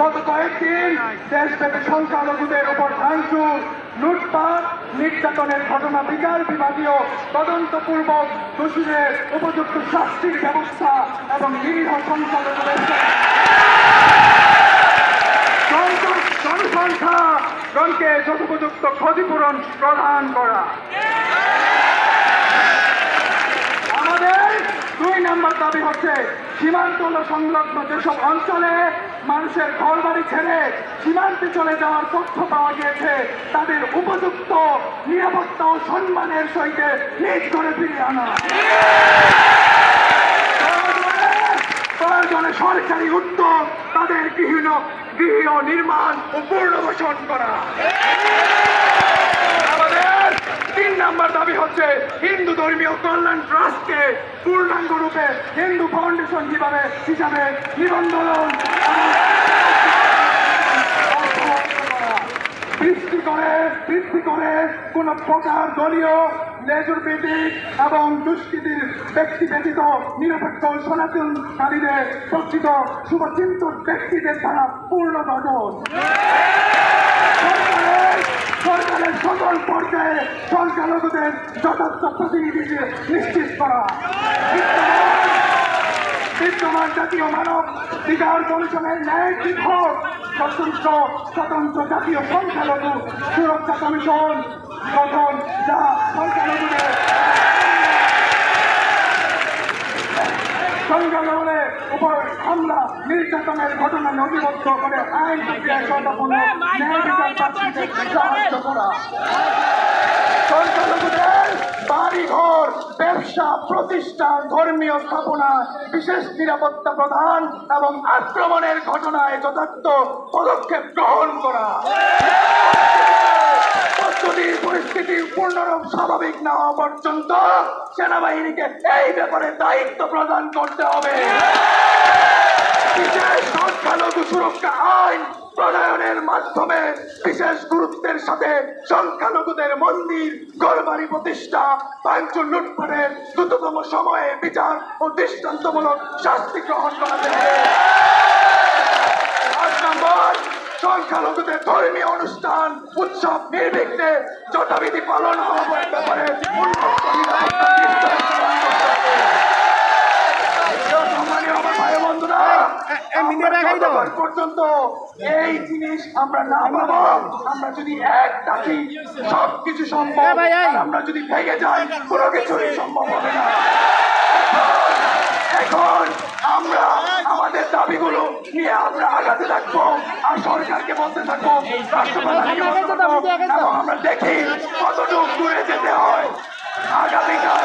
গত কয়েকদিন দেশব্যাপী সংখ্যালঘুদের উপর ভাঙচুর, লুটপাট, নির্যাতনের ঘটনা বিচার বিভাগীয় তদন্তপূর্বক দোষীদের উপযুক্ত শাস্তির ব্যবস্থা এবং নিরীহ সংখ্যালঘুদের জনসংখ্যাগণকে যথোপযুক্ত ক্ষতিপূরণ প্রদান করা। আমাদের 2 নম্বর দাবি হচ্ছে সীমান্ত সংলগ্ন যেসব অঞ্চলে মানুষের ঘরবাড়ি ছেড়ে সীমান্তে চলে যাওয়ার তথ্য পাওয়া গিয়েছে তাদের উপযুক্ত নিরাপত্তা ও সম্মানের সহিত নিজ করে ফিরিয়ে আনা। প্রয়োজনে সরকারি উদ্যোগ তাদের গৃহ নির্মাণ ও পুনর্বাসন করা। আমাদের 3 নম্বর দাবি হচ্ছে হিন্দু ধর্মীয় কল্যাণ ট্রাস্টকে পূর্ণাঙ্গ রূপে হিন্দু ফাউন্ডেশন হিসাবে নিবন্ধন বৃদ্ধি করে কোন প্রকার দলীয় লেজুর ভিত্তিক এবং দুষ্কৃতির ব্যক্তি ব্যতীত নিরপেক্ষ সনাতনকারীদের প্রকৃত শুভচিন্তক ব্যক্তিদের দ্বারা পূর্ণ গঠন। সরকারের সকল পর্যায়ে সংখ্যালঘুদের যথার্থ প্রতিনিধিকে নিশ্চিত করা। বিদ্যমান জাতীয় মানব অধিকার কমিশনের ন্যায় বিভাগ স্বতন্ত্র জাতীয় সংখ্যালঘু সুরক্ষা কমিশন গঠন, যা সংখ্যালঘুদের উপর হামলা নির্যাতনের ঘটনা নথিবদ্ধ করে আইন প্রক্রিয়া সম্পন্ন ন্যায় বিচার প্রার্থীকে সাহায্য করা। সংখ্যালঘুদের বাড়িঘর, ব্যবসা প্রতিষ্ঠান, ধর্মীয় স্থাপনা বিশেষ নিরাপত্তা প্রদান এবং আক্রমণের ঘটনায় যথার্থ পদক্ষেপ গ্রহণ করা। পরিস্থিতি পূর্ণরূপ স্বাভাবিক না হওয়া পর্যন্ত সেনাবাহিনীকে এই ব্যাপারে দায়িত্ব প্রদান করতে হবে। বিশেষ সংখ্যালঘু সুরক্ষা আইন প্রণয়নের মাধ্যমে বিশেষ গুরুত্বের সাথে সংখ্যালঘুদের মন্দির, ঘরবাড়ি প্রতিষ্ঠা, ভাঙচুর, লুটপাটের দ্রুততম সময়ে বিচার ও দৃষ্টান্তমূলক শাস্তি গ্রহণ করা যাবে। 8 নম্বর, সংখ্যালঘুদের ধর্মীয় অনুষ্ঠান উৎসব নির্বিঘ্নে যথাবিধি পালন হওয়ার ব্যাপারে পর্যন্ত এই জিনিস আমরা না পাবো, আমরা যদি এক ডাকি সবকিছু সম্ভব, আমরা যদি ভেঙে যাই কোনো কিছুই সম্ভব হবে না। এখন আমরা আমাদের দাবিগুলো নিয়ে আমরা আগাতে থাকবো আর সরকারকে বলতে থাকবো, এবং আমরা দেখি কতটুকু দূরে যেতে হয়। আগামীকাল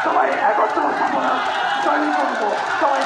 সবাই একত্র সবাই